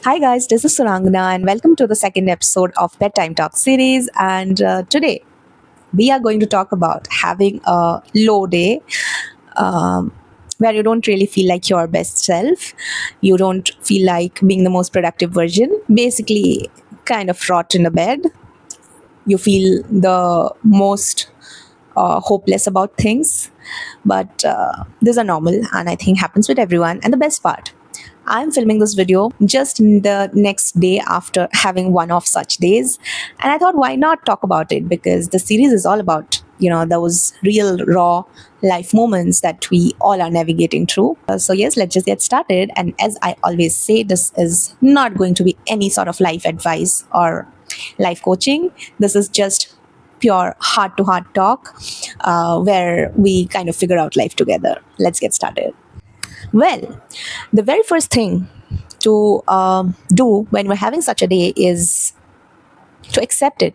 Hi guys, this is Surangana and welcome to the second episode of Bedtime Talk series. And today we are going to talk about having a low day um, where you don't really feel like your best self. You don't feel like being the most productive version. Basically, kind of rot in a bed. You feel the most hopeless about things. But these are normal and I think happens with everyone. And the best part, I'm filming this video just in the next day after having one of such days. And I thought, why not talk about it? Because the series is all about, those real, raw life moments that we all are navigating through. So, yes, let's just get started. And as I always say, this is not going to be any sort of life advice or life coaching. This is just pure heart to heart talk where we kind of figure out life together. Let's get started. Well, the very first thing to do when we're having such a day is to accept it.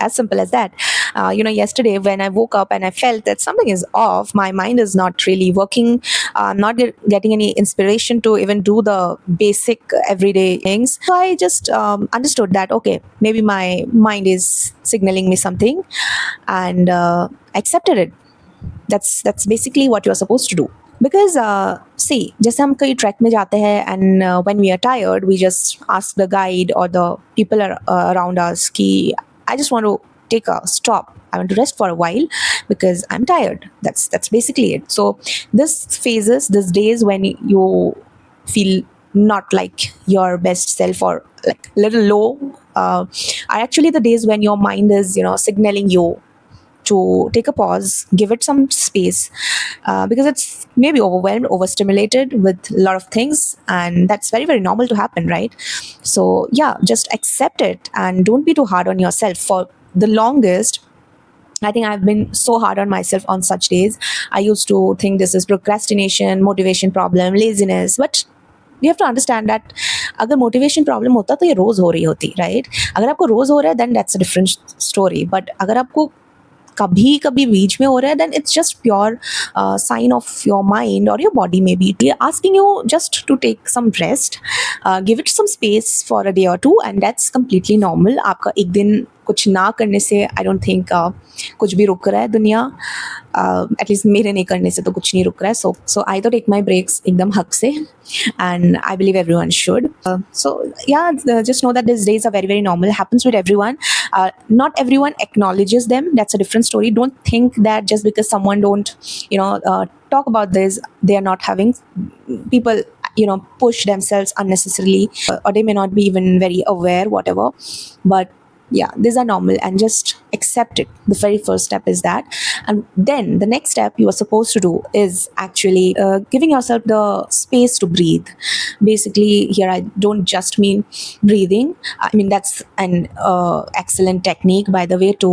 As simple as that. Yesterday when I woke up and I felt that something is off, my mind is not really working. I'm not getting any inspiration to even do the basic everyday things. So I just understood that, okay, maybe my mind is signaling me something and accepted it. That's basically what you're supposed to do. Because see, जैसे हम कहीं track में जाते हैं and when we are tired we just ask the guide or the people around us कि I just want to take a stop, I want to rest for a while because I'm tired. That's basically it. So this phases, these days when you feel not like your best self or like little low are actually the days when your mind is signaling you to take a pause, give it some space, because it's maybe overwhelmed, overstimulated with a lot of things, and that's very, very normal to happen, right? So, yeah, just accept it and don't be too hard on yourself. For the longest, I think I've been so hard on myself on such days. I used to think this is procrastination, motivation problem, laziness, but you have to understand that अगर motivation problem होता तो ये रोज हो रही होती, right? अगर आपको रोज हो रहा है then that's a different story, but अगर आपको कभी कभी बीच में हो रहा है then it's just pure sign of your mind और योर बॉडी में be asking you just to take some rest, give it some space for a day और two and that's completely normal. आपका एक दिन कुछ ना करने से आई डोंट थिंक कुछ भी रुक रहा है दुनिया. एटलीस्ट मेरे नहीं करने से तो कुछ नहीं रुक रहा है. सो आई तो टेक माई ब्रेक्स एकदम हक से and I believe everyone should. So yeah, just know that these days are very, very normal. Happens with everyone. Not everyone acknowledges them. That's a different story. Don't think that just because someone don't, talk about this, they are not having people. Push themselves unnecessarily, or they may not be even very aware, whatever. But yeah, these are normal and just accept it. The very first step is that. And then the next step you are supposed to do is actually giving yourself the space to breathe. Basically, here I don't just mean breathing. I mean that's an excellent technique, by the way, to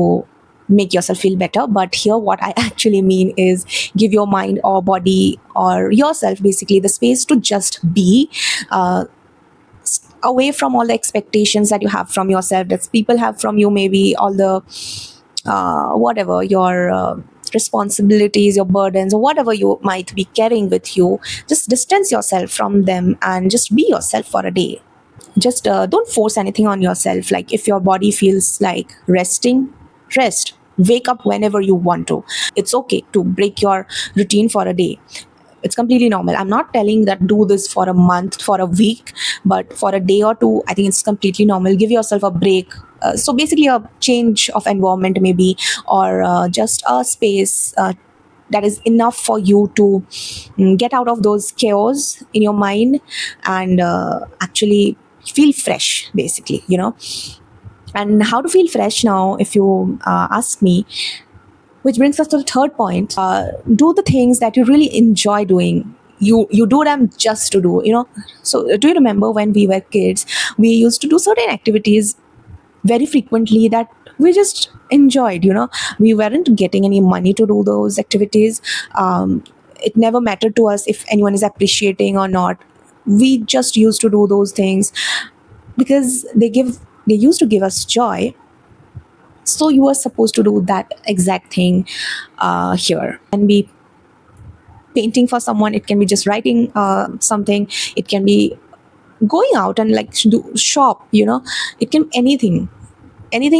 make yourself feel better. But here what I actually mean is give your mind or body or yourself basically the space to just be, uh, away from all the expectations that you have from yourself, that people have from you, maybe all the whatever your responsibilities, your burdens, or whatever you might be carrying with you. Just distance yourself from them and just be yourself for a day. Just don't force anything on yourself. Like if your body feels like resting, rest. Wake up whenever you want to. It's okay to break your routine for a day. It's completely normal. I'm not telling that do this for a month, for a week, but for a day or two, I think it's completely normal. Give yourself a break. So basically, a change of environment, maybe, or just a space. That is enough for you to get out of those chaos in your mind and actually feel fresh, basically. And how to feel fresh now, if you ask me, which brings us to the third point. Do the things that you really enjoy doing. You do them just to do. So do you remember when we were kids, we used to do certain activities very frequently that we just enjoyed. We weren't getting any money to do those activities. It never mattered to us if anyone is appreciating or not. We just used to do those things because they used to give us joy. So you are supposed to do that exact thing here. And be painting for someone, it can be just writing something, it can be going out and like do shop, it can anything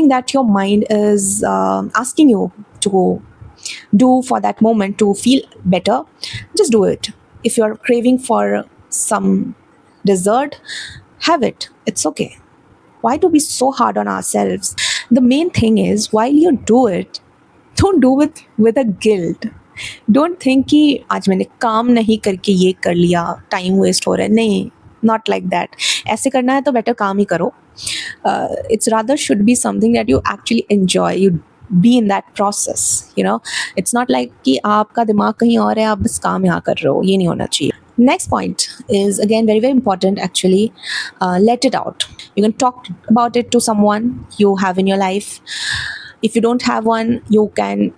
that your mind is asking you to do for that moment to feel better. Just do it. If you're craving for some dessert, have it. It's okay. Why to be so hard on ourselves? The main thing is, while you do it, don't do it with a guilt. Don't think कि आज मैंने काम नहीं करके ये कर लिया, time waste हो रहा है, नहीं, नॉट लाइक दैट. ऐसे करना है तो बेटर काम ही करो. It's rather should be something that you actually enjoy, you be in that process, it's not like कि आपका दिमाग कहीं और है, आप बस काम यहाँ कर रहे हो, ये नहीं होना चाहिए. Next point is again very very important actually. Let it out. You can talk about it to someone you have in your life. If you don't have one, you can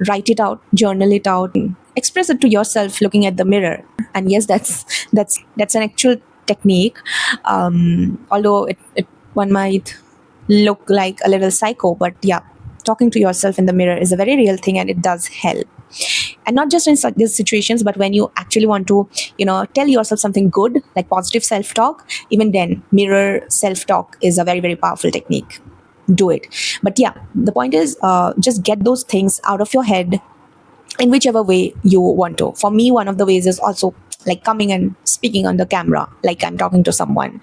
write it out, journal it out, express it to yourself looking at the mirror. And yes, that's an actual technique. Although one might look like a little psycho, but yeah, talking to yourself in the mirror is a very real thing, and it does help. And not just in such these situations, but when you actually want to, tell yourself something good, like positive self-talk, even then, mirror self-talk is a very, very powerful technique. Do it. But yeah, the point is, just get those things out of your head in whichever way you want to. For me, one of the ways is also like coming and speaking on the camera, like I'm talking to someone.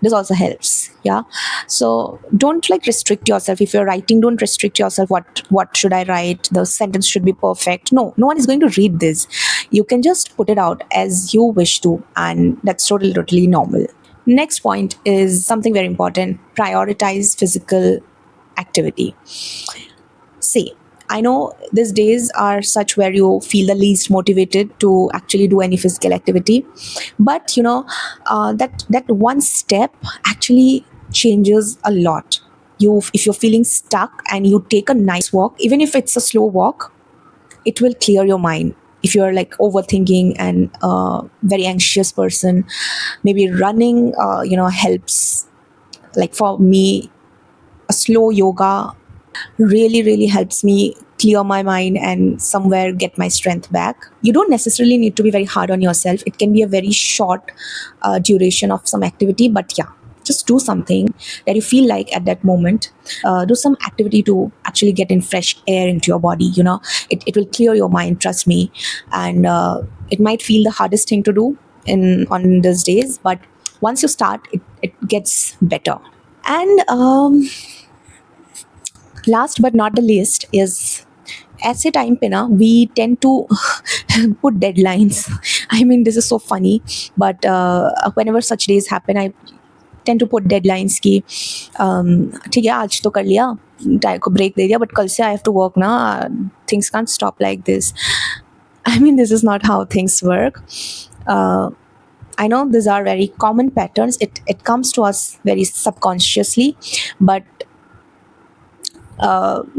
This also helps. Yeah. So don't like restrict yourself. If you're writing, don't restrict yourself. What should I write? The sentence should be perfect. No one is going to read this. You can just put it out as you wish to, and that's totally normal. Next point is something very important. Prioritize physical activity. See, I know these days are such where you feel the least motivated to actually do any physical activity, but that one step actually changes a lot. If you're feeling stuck and you take a nice walk, even if it's a slow walk, it will clear your mind. If you're like overthinking and very anxious person, maybe running helps. Like for me, a slow yoga really helps me clear my mind and somewhere get my strength back. You don't necessarily need to be very hard on yourself. It can be a very short duration of some activity, but yeah, just do something that you feel like at that moment. Do some activity to actually get in fresh air into your body. It will clear your mind, trust me. And it might feel the hardest thing to do on these days, but once you start, it gets better. And last but not the least is, ऐसे time पे ना we tend to put deadlines. I mean, this is so funny, but whenever such days happen, I tend to put deadlines कि ठीक है, आज तो कर लिया, टाइम को ब्रेक दे दिया, but कल से I have to work ना, things can't stop like this. I mean, this is not how things work. I know these are very common patterns. It comes to us very subconsciously, but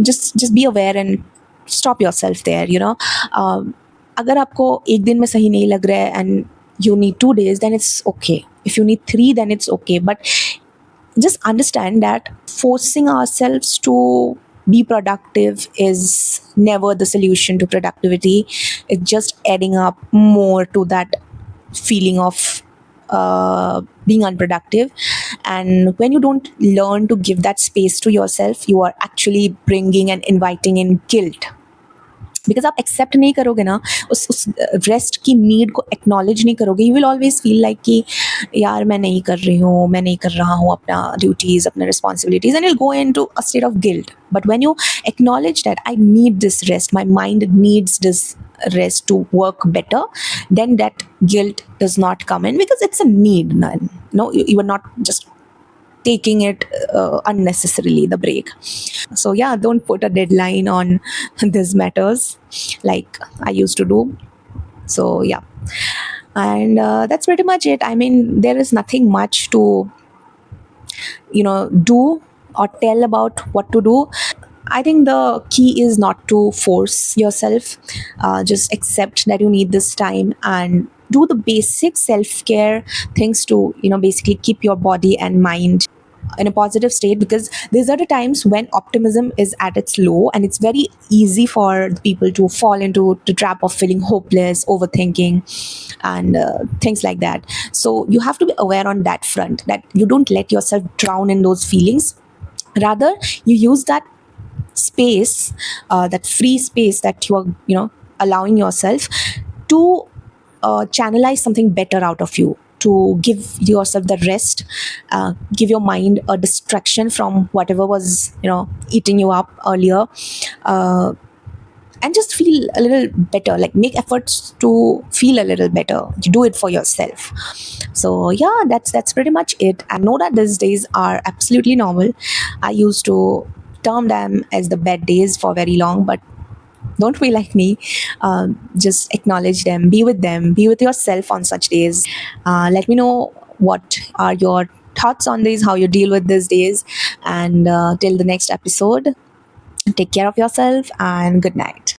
just be aware and stop yourself there. अगर आपको एक दिन में सही नहीं लग रहा है and you need 2 days, then it's okay. If you need 3, then it's okay. But just understand that forcing ourselves to be productive is never the solution to productivity. It's just adding up more to that feeling of being unproductive. And when you don't learn to give that space to yourself, you are actually bringing and inviting in guilt. Because आप accept नहीं करोगे ना, उस rest की need को acknowledge नहीं करोगे, you will always feel like कि यार मैं नहीं कर रही हूँ, मैं नहीं कर रहा हूँ अपना ड्यूटीज़, अपने responsibilities, and will go into a state of guilt. But when you acknowledge that I need this rest, my mind needs this rest to work better, then that guilt does not come in, because it's a need. No, you are not just taking it unnecessarily, the break. So yeah, don't put a deadline on these matters like I used to do. So yeah, and that's pretty much it. I mean, there is nothing much to do or tell about what to do. I think the key is not to force yourself. Just accept that you need this time and do the basic self-care things to basically keep your body and mind in a positive state, because these are the times when optimism is at its low, and it's very easy for the people to fall into the trap of feeling hopeless, overthinking, and things like that. So you have to be aware on that front, that you don't let yourself drown in those feelings. Rather, you use that space, that free space that you are, allowing yourself to channelize something better out of you, to give yourself the rest, give your mind a distraction from whatever was, eating you up earlier, uh, and just feel a little better, like make efforts to feel a little better. You do it for yourself. So yeah, that's pretty much it. I know that these days are absolutely normal. I used to term them as the bad days for very long, but don't be like me. Just acknowledge them, be with them, be with yourself on such days. Let me know what are your thoughts on these, how you deal with these days. And till the next episode, take care of yourself and good night.